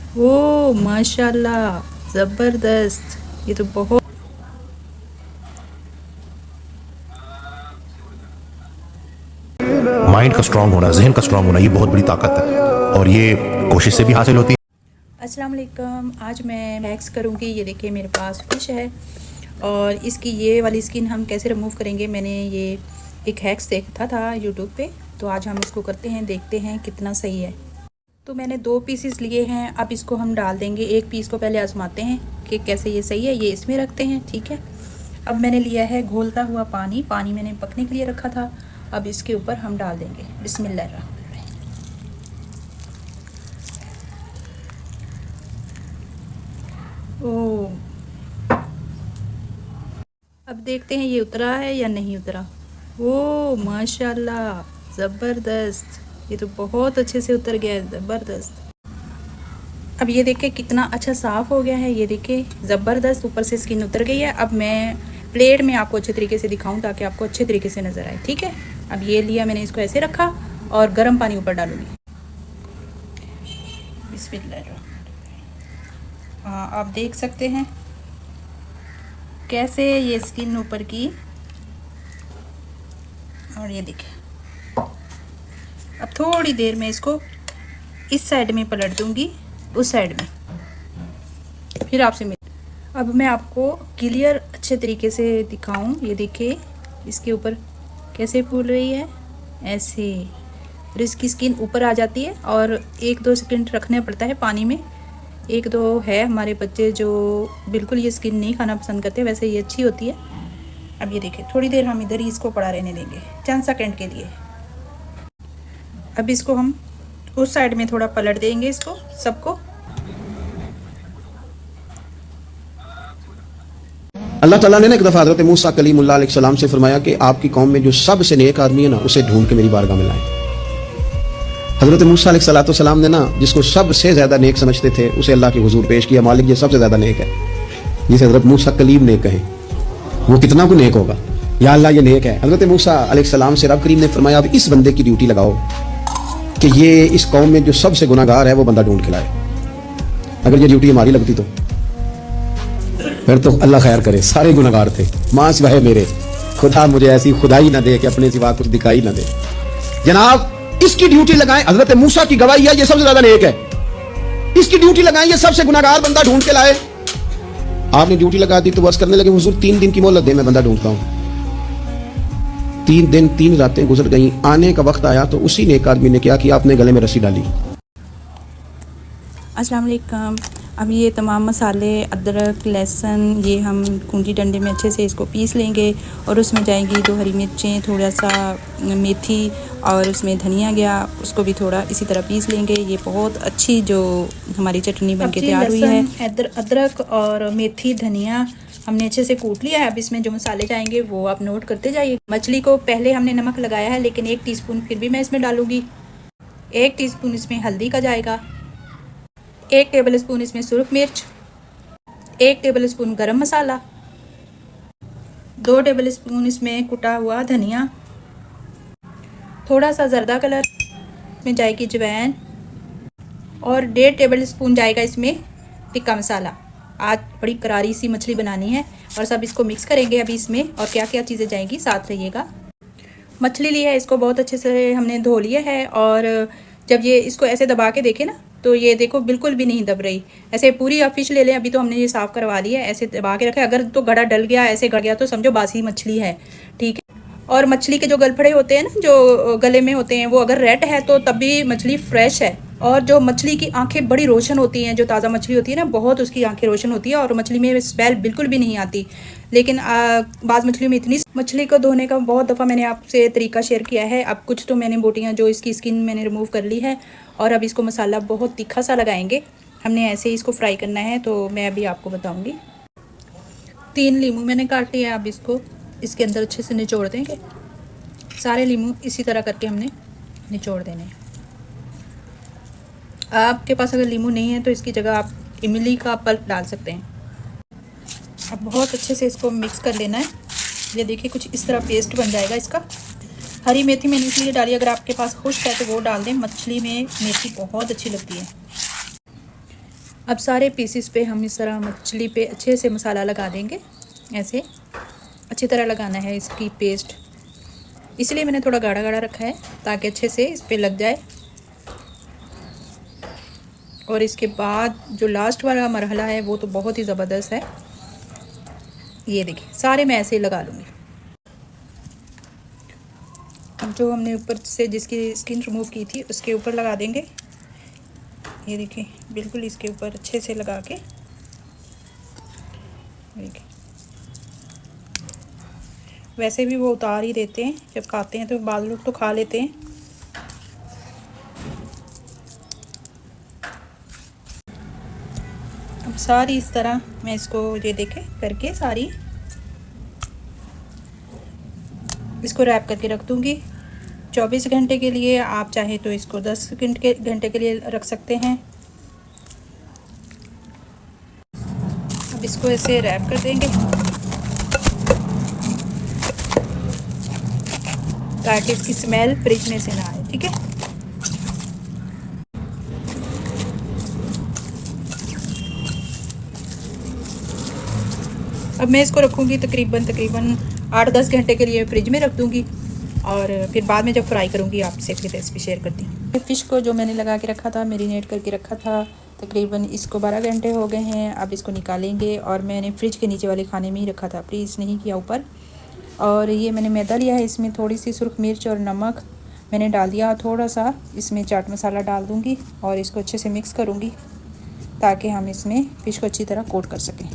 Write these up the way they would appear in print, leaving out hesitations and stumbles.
ओ माशाल्लाह, ज़बरदस्त। ये तो बहुत माइंड का स्ट्रांग होना, जहन का स्ट्रांग होना, ये बहुत बड़ी ताकत है और ये कोशिश से भी हासिल होती है। अस्सलाम वालेकुम। आज मैं हैक्स करूँगी। ये देखिए मेरे पास फ़िश है और इसकी ये वाली स्किन हम कैसे रिमूव करेंगे। मैंने ये एक हैक्स देखा था यूट्यूब पे, तो आज हम इसको करते हैं, देखते हैं कितना सही है। तो मैंने 2 पीसेस लिए हैं। अब इसको हम डाल देंगे। एक पीस को पहले आजमाते हैं कि कैसे ये सही है। ये इसमें रखते हैं, ठीक है। अब मैंने लिया है घोलता हुआ पानी। पानी मैंने पकने के लिए रखा था। अब इसके ऊपर हम डाल देंगे। बिस्मिल्लाह। ओ, अब देखते हैं ये उतरा है या नहीं उतरा। ओ माशाल्लाह, ज़बरदस्त। ये तो बहुत अच्छे से उतर गया है, ज़बरदस्त। अब ये देखिए कितना अच्छा साफ़ हो गया है। ये देखिए ज़बरदस्त, ऊपर से स्किन उतर गई है। अब मैं प्लेट में आपको अच्छे तरीके से दिखाऊं ताकि आपको अच्छे तरीके से नज़र आए, ठीक है। अब ये लिया मैंने, इसको ऐसे रखा और गर्म पानी ऊपर डालूंगी। बिस्मिल्लाह। हाँ, आप देख सकते हैं कैसे ये स्किन ऊपर की। और ये देखिए, अब थोड़ी देर में इसको इस साइड में पलट दूंगी, उस साइड में, फिर आपसे मिल। अब मैं आपको क्लियर अच्छे तरीके से दिखाऊं। ये देखिए इसके ऊपर कैसे फूल रही है, ऐसे। और इसकी स्किन ऊपर आ जाती है और 1-2 सेकंड रखना पड़ता है पानी में। 1-2 है हमारे बच्चे जो बिल्कुल ये स्किन नहीं खाना पसंद करते, वैसे ये अच्छी होती है। अब ये देखिए थोड़ी देर हम इधर ही इसको पड़ा रहने देंगे, चंद सेकंड के लिए। अब इसको हम उस साइड में थोड़ा पलट देंगे, इसको सबको। अल्लाह ताला ने ना एक दफ़ा हज़रत मूसा कलीमुल्लाह अलैहिस्सलाम से फरमाया कि आपकी कौम में जो सबसे नेक आदमी है ना, उसे ढूंढ के मेरी बारगाह में लाएं। हज़रत मूसा अलैहिस्सलाम ने ना जिसको सबसे ज़्यादा नेक समझते थे, उसे अल्लाह के हुजूर पेश किया। मालिक, ये सबसे ज़्यादा नेक है, जिसे हज़रत मूसा कलीम नेक कहें, वो कितना को नेक होगा। या अल्लाह, ये नेक है। हज़रत मूसा अलैहिस्सलाम से रब करीम ने फरमाया, अब इस बंदे की ड्यूटी लगाओ कि ये इस कौम में जो सबसे गुनाहगार है वो बंदा ढूंढ के लाए। अगर ये ड्यूटी हमारी लगती तो फिर तो अल्लाह खैर करे, सारे गुनाहगार थे, मां सिवाय मेरे। खुदा मुझे ऐसी खुदाई ना दे कि अपने सिवा कुछ दिखाई ना दे। जनाब, इसकी ड्यूटी लगाएं। हजरत मूसा की गवाही है, ये सबसे ज्यादा नेक है। इसकी ड्यूटी लगाएं, ये सबसे गुनाहगार बंदा ढूंढ के लाए। आपने ड्यूटी लगा दी तो बस करने लगे, हुजूर 3 दिन की मोहलत दे, मैं बंदा ढूंढता हूं। 3 दिन 3 रातें गुजर गई। आने का वक्त आया तो उसी नेक आदमी ने क्या किया, अपने गले में रस्सी डाली। अस्सलाम वालेकुम। अब ये तमाम मसाले, अदरक, लहसुन, ये हम कूंजी डंडे में अच्छे से इसको पीस लेंगे और उसमें जाएंगी 2 हरी मिर्चें, थोड़ा सा मेथी और उसमें धनिया गया, उसको भी थोड़ा इसी तरह पीस लेंगे। ये बहुत अच्छी जो हमारी चटनी बन के तैयार हुई है। अदरक और मेथी, धनिया हमने अच्छे से कूट लिया है। अब इसमें जो मसाले जाएंगे वो आप नोट करते जाइए। मछली को पहले हमने नमक लगाया है, लेकिन 1 टीस्पून फिर भी मैं इसमें डालूँगी। 1 टीस्पून इसमें हल्दी का जाएगा, 1 टेबल स्पून इसमें सुरख मिर्च, 1 टेबल स्पून गरम मसाला, 2 टेबल स्पून इसमें कुटा हुआ धनिया, थोड़ा सा जर्दा कलर, इसमें जाएगी अजवाइन और 1.5 टेबल स्पून जाएगा इसमें टिक्का मसाला। आज बड़ी करारी सी मछली बनानी है और सब इसको मिक्स करेंगे अभी इसमें। और क्या क्या चीज़ें जाएंगी साथ रहिएगा। मछली ली है, इसको बहुत अच्छे से हमने धो लिया है और जब ये इसको ऐसे दबा के देखे ना, तो ये देखो बिल्कुल भी नहीं दब रही। ऐसे पूरी आप फिश ले लें, अभी तो हमने ये साफ़ करवा ली है, ऐसे दबा के रखा है। अगर तो गड़ा डल गया, ऐसे गड़ गया, तो समझो बासी मछली है, ठीक है। और मछली के जो गलफड़े होते हैं ना, जो गले में होते हैं, वो अगर रेड है तो तब भी मछली फ्रेश है। और जो मछली की आंखें बड़ी रोशन होती हैं, जो ताज़ा मछली होती है ना, बहुत उसकी आंखें रोशन होती है और मछली में स्मेल बिल्कुल भी नहीं आती। लेकिन बाज़ मछलियों में इतनी। मछली को धोने का बहुत दफ़ा मैंने आपसे तरीका शेयर किया है। अब कुछ तो मैंने बोटियाँ जो इसकी स्किन मैंने रिमूव कर ली है और अब इसको मसाला बहुत तीखा सा लगाएंगे। हमने ऐसे ही इसको फ्राई करना है, तो मैं अभी आपको बताऊँगी। 3 लीमू मैंने काट लिया। अब इसको इसके अंदर अच्छे से निचोड़ देंगे। सारे लीमू इसी तरह करके हमने निचोड़ देने हैं। आपके पास अगर लीमू नहीं है तो इसकी जगह आप इमली का पल्प डाल सकते हैं। अब बहुत अच्छे से इसको मिक्स कर लेना है। ये देखिए कुछ इस तरह पेस्ट बन जाएगा इसका। हरी मेथी मैंने इसलिए डाली, अगर आपके पास खुश्क है तो वो डाल दें। मछली में मेथी बहुत अच्छी लगती है। अब सारे पीसेस पे हम इस तरह मछली पे अच्छे से मसाला लगा देंगे। ऐसे अच्छी तरह लगाना है इसकी पेस्ट, इसलिए मैंने थोड़ा गाढ़ा गाढ़ा रखा है ताकि अच्छे से इस पे लग जाए। और इसके बाद जो लास्ट वाला मरहला है वो तो बहुत ही ज़बरदस्त है। ये देखिए सारे मैं ऐसे ही लगा लूँगी। जो हमने ऊपर से जिसकी स्किन रिमूव की थी उसके ऊपर लगा देंगे। ये देखिए बिल्कुल इसके ऊपर अच्छे से लगा के देखिए। वैसे भी वो उतार ही देते हैं जब खाते हैं, तो बाद लोग तो खा लेते हैं। अब सारी इस तरह मैं इसको ये देखें करके सारी इसको रैप करके रख दूँगी 24 घंटे के लिए। आप चाहे तो इसको 10 घंटे के लिए रख सकते हैं। अब इसको ऐसे रैप कर देंगे ताकि इसकी स्मेल फ्रिज में से ना आए। ठीक है, अब मैं इसको रखूँगी तकरीबन 8-10 घंटे के लिए फ्रिज में रख दूँगी और फिर बाद में जब फ्राई करूँगी आपसे फिर रेसिपी शेयर करती हूँ। फ़िश को जो मैंने लगा के रखा था, मैरिनेट करके रखा था, तकरीबन इसको 12 घंटे हो गए हैं। अब इसको निकालेंगे और मैंने फ्रिज के नीचे वाले खाने में ही रखा था, फ्रीज़ नहीं किया ऊपर। और ये मैंने मैदा लिया है, इसमें थोड़ी सी सुर्ख मिर्च और नमक मैंने डाल दिया, थोड़ा सा इसमें चाट मसाला डाल दूँगी और इसको अच्छे से मिक्स करूँगी ताकि हम इसमें फ़िश को अच्छी तरह कोट कर सकें।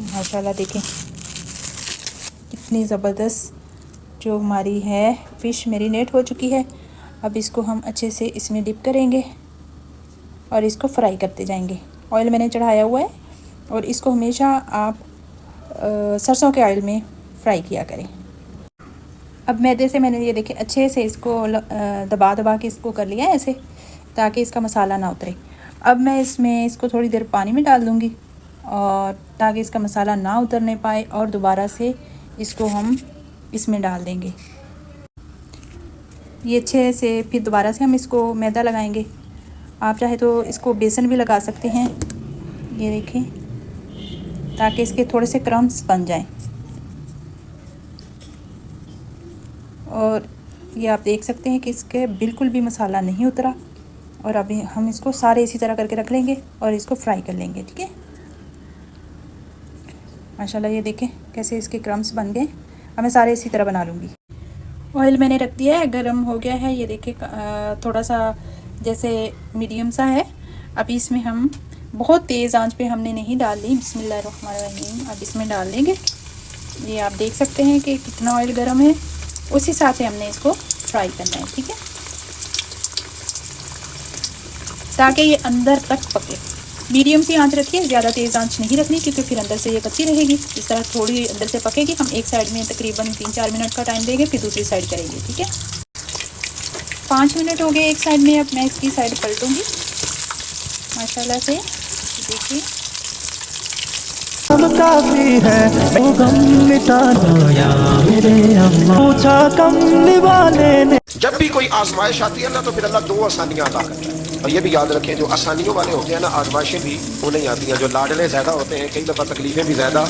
माशाल्लाह देखें कितनी ज़बरदस्त जो हमारी है फ़िश मैरिनेट हो चुकी है। अब इसको हम अच्छे से इसमें डिप करेंगे और इसको फ्राई करते जाएंगे। ऑयल मैंने चढ़ाया हुआ है और इसको हमेशा आप सरसों के ऑयल में फ्राई किया करें। अब मैदे से मैंने ये देखें अच्छे से इसको दबा दबा के इसको कर लिया है ऐसे ताकि इसका मसाला ना उतरे। अब मैं इसमें इसको थोड़ी देर पानी में डाल दूँगी और ताकि इसका मसाला ना उतरने पाए, और दोबारा से इसको हम इसमें डाल देंगे। ये अच्छे से फिर दोबारा से हम इसको मैदा लगाएंगे। आप चाहे तो इसको बेसन भी लगा सकते हैं, ये देखें, ताकि इसके थोड़े से क्रम्स बन जाएं। और ये आप देख सकते हैं कि इसके बिल्कुल भी मसाला नहीं उतरा। और अभी हम इसको सारे इसी तरह करके रख लेंगे और इसको फ्राई कर लेंगे। ठीक है, माशाल्लाह ये देखें कैसे इसके क्रम्स बन गए। अब मैं सारे इसी तरह बना लूँगी। ऑयल मैंने रख दिया है, गर्म हो गया है, ये देखें थोड़ा सा जैसे मीडियम सा है। अभी इसमें हम बहुत तेज़ आंच पे हमने नहीं डाल ली, बिस्मिल्लाहिर्रहमानिर्रहीम। अब इसमें डाल देंगे। ये आप देख सकते हैं कि कितना ऑयल गर्म है, उस हिसाब से हमने इसको फ्राई करना है। ठीक है, ताकि ये अंदर तक पके। मीडियम सी आंच रखिए, ज़्यादा तेज़ आंच नहीं रखनी क्योंकि फिर अंदर से ये कच्ची रहेगी। इस तरह थोड़ी अंदर से पकेगी। हम एक साइड में तकरीबन 3-4 मिनट का टाइम देंगे, फिर दूसरी साइड करेंगे। ठीक है, 5 मिनट हो गए एक साइड में। अब मैं इसकी साइड पलटूँगी माशाल्लाह से। देखिए काफी है वो गम मिटाना या मेरे अम्मा पूछा कमली वाले ने। जब भी कोई आजमाइश आती है ना तो फिर अल्लाह 2 आसानियां अता करता है। और ये भी याद रखें, जो आसानियों वाले होते हैं ना, आजमाइशें भी उन्हें आती हैं। जो लाडले ज़्यादा होते हैं, कई दफ़ा तकलीफ़ें भी ज़्यादा।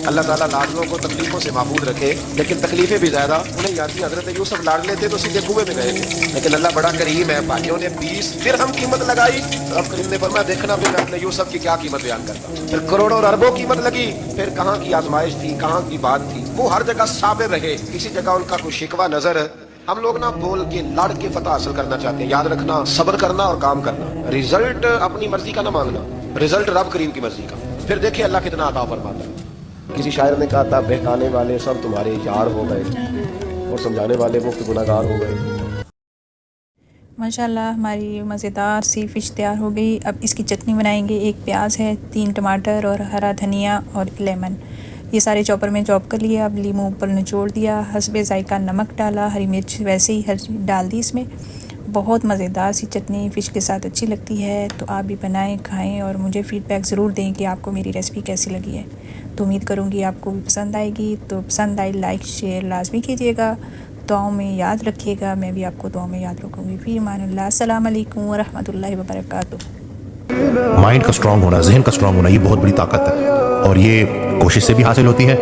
अल्लाह ताला लाडलों को तकलीफ़ों से महफूज रखे, लेकिन तकलीफ़ें भी ज़्यादा उन्हें आती हैं। हज़रत यूसुफ लाडले थे तो सीधे कुएं में गए थे, लेकिन अल्लाह बड़ा करीम है। भाइयों ने 20 फिर कीमत लगाई। अब करीम ने फरमाया देखना फिर मैं अपने यूसुफ की क्या कीमत बयान करता हूँ। फिर करोड़ों और अरबों कीमत लगी। फिर कहाँ की आजमाइश थी, कहाँ की बात थी, वो हर जगह साबिर रहे। किसी जगह उनका कोई शिकवा नजर। हम लोग ना बोल के लड़ के फतह हासिल करना चाहते हैं। याद रखना, सब्र करना और काम करना। रिजल्ट अपनी मर्जी का ना मांगना, रिजल्ट रब करीम की मर्जी का। फिर देखिए अल्लाह कितना अता फरमाता है। किसी शायर ने कहा था, बहकाने वाले सब तुम्हारे यार हो गए और समझाने वाले मुफ्त गुनहगार हो गए। माशाल्लाह हमारी मज़ेदार सी फ़िश तैयार हो गई। अब इसकी चटनी बनाएंगे। 1 प्याज है, 3 टमाटर और हरा धनिया और लेमन, ये सारे चॉपर में चॉप कर लिया। अब लीमू ऊपर निचोड़ दिया, हस्बे ज़ायका नमक डाला, हरी मिर्च वैसे ही डाल दी इसमें। बहुत मज़ेदार सी चटनी फ़िश के साथ अच्छी लगती है। तो आप भी बनाएं, खाएं और मुझे फ़ीडबैक ज़रूर दें कि आपको मेरी रेसिपी कैसी लगी है। तो उम्मीद करूँगी आपको भी पसंद आएगी। तो पसंद आई लाइक शेयर लाजमी कीजिएगा। दुआओं में याद रखिएगा, मैं भी आपको दुआओं में याद रखूँगी। फ़ी अमानिल्लाह। अस्सलाम वालेकुम व रहमतुल्लाहि व बरकातुहू। माइंड का स्ट्रांग होना, जहन का स्ट्रांग होना, ये बहुत बड़ी ताकत है और ये कोशिश से भी हासिल होती है